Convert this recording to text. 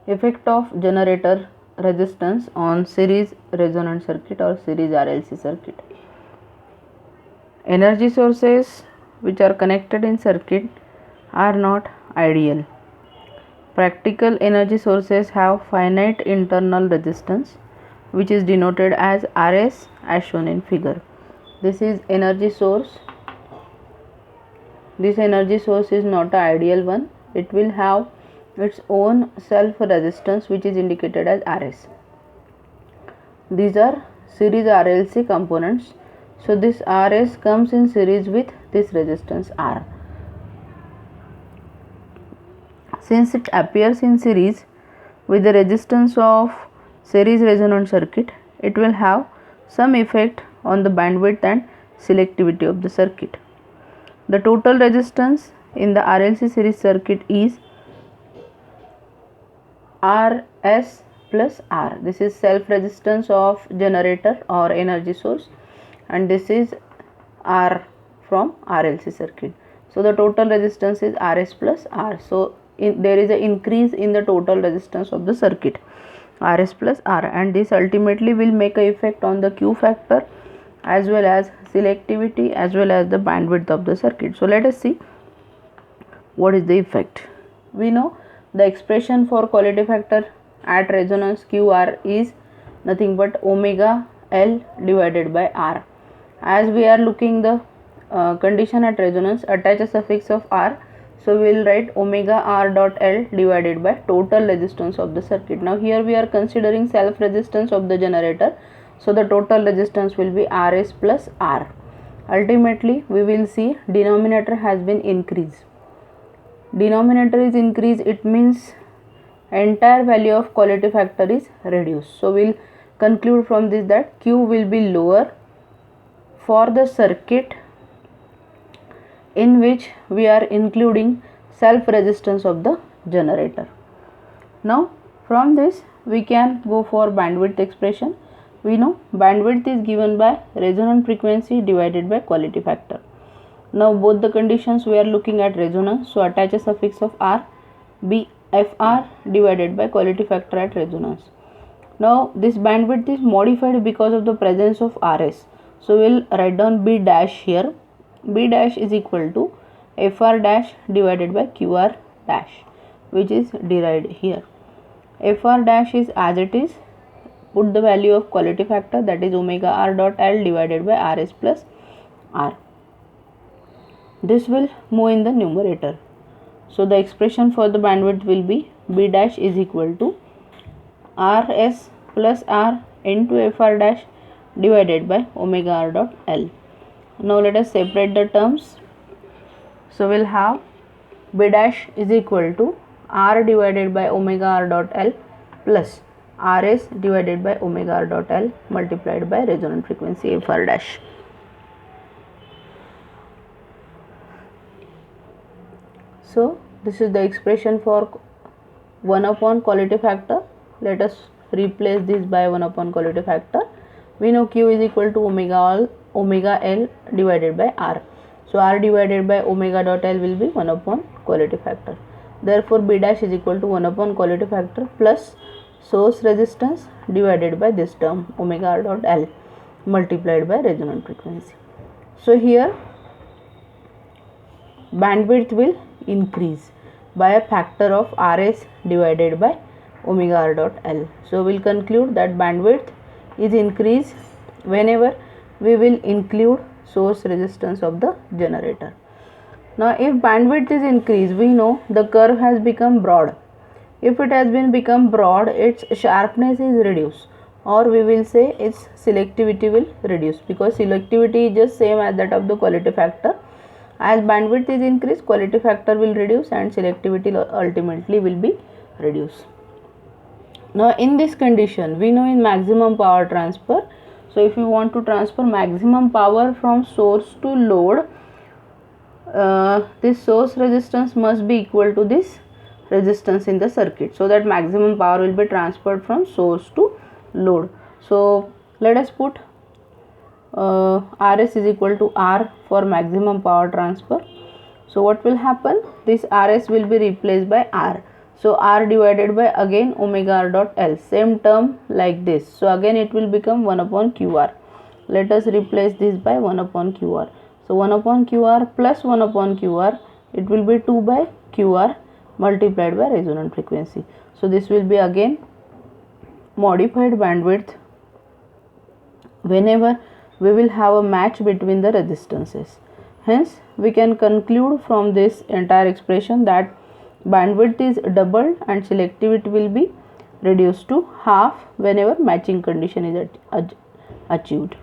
Effect of generator resistance on series resonant circuit or series RLC circuit. Energy sources which are connected in circuit are not ideal. Practical energy sources have finite internal resistance, which is denoted as Rs as shown in figure. This is energy source. This energy source is not an ideal one. It will have its own self resistance, which is indicated as Rs. These are series RLC components. So this Rs comes in series with this resistance R. Since it appears in series with the resistance of series resonant circuit, it will have some effect on the bandwidth and selectivity of the circuit. The total resistance in the RLC series circuit is Rs plus R. This is self resistance of generator or energy source, and this is R from RLC circuit. So the total resistance is Rs plus R. So there is an increase in the total resistance of the circuit, Rs plus R, and this ultimately will make an effect on the Q factor as well as selectivity as well as the bandwidth of the circuit. So let us see what is the effect. We know the expression for quality factor at resonance QR is nothing but omega L divided by R. As we are looking the condition at resonance, attach a suffix of R. So we will write omega R dot L divided by total resistance of the circuit. Now here we are considering self resistance of the generator. So the total resistance will be Rs plus R. Ultimately we will see denominator has been increased. Denominator is increased, it means entire value of quality factor is reduced. So we will conclude from this that Q will be lower for the circuit in which we are including self resistance of the generator. Now from this we can go for bandwidth expression. We know bandwidth is given by resonant frequency divided by quality factor. Now both the conditions we are looking at resonance, so attach a suffix of R, be Fr divided by quality factor at resonance. Now this bandwidth is modified because of the presence of Rs. So we will write down B dash here. B dash is equal to Fr dash divided by Qr dash, which is derived here. Fr dash is as it is. Put the value of quality factor, that is omega R dot L divided by Rs plus R. This will move in the numerator. So the expression for the bandwidth will be B dash is equal to Rs plus R into Fr dash divided by omega R dot L. Now let us separate the terms. So we'll have B dash is equal to R divided by omega R dot L plus Rs divided by omega R dot L multiplied by resonant frequency Fr dash. So this is the expression for 1 upon quality factor. Let us replace this by 1 upon quality factor. We know Q is equal to omega L divided by R. So R divided by omega dot L will be 1 upon quality factor. Therefore B dash is equal to 1 upon quality factor plus source resistance divided by this term omega R dot L multiplied by resonant frequency. So here bandwidth will increase by a factor of Rs divided by omega R dot L. So we will conclude that bandwidth is increased whenever we will include source resistance of the generator. Now if bandwidth is increased, we know the curve has become broad. If it has been become broad, its sharpness is reduced, or we will say its selectivity will reduce, because selectivity is just same as that of the quality factor. As bandwidth is increased, quality factor will reduce and selectivity ultimately will be reduced. Now in this condition, we know in maximum power transfer, so if you want to transfer maximum power from source to load, this source resistance must be equal to this resistance in the circuit, so that maximum power will be transferred from source to load. So let us put Rs is equal to R for maximum power transfer. So what will happen? This Rs will be replaced by R. So R divided by again omega R dot L, same term like this. So again it will become 1 upon QR. Let us replace this by 1 upon QR. So 1 upon QR plus 1 upon QR, it will be 2 by QR multiplied by resonant frequency. So this will be again modified bandwidth whenever we will have a match between the resistances. Hence we can conclude from this entire expression that bandwidth is doubled and selectivity will be reduced to half whenever matching condition is achieved.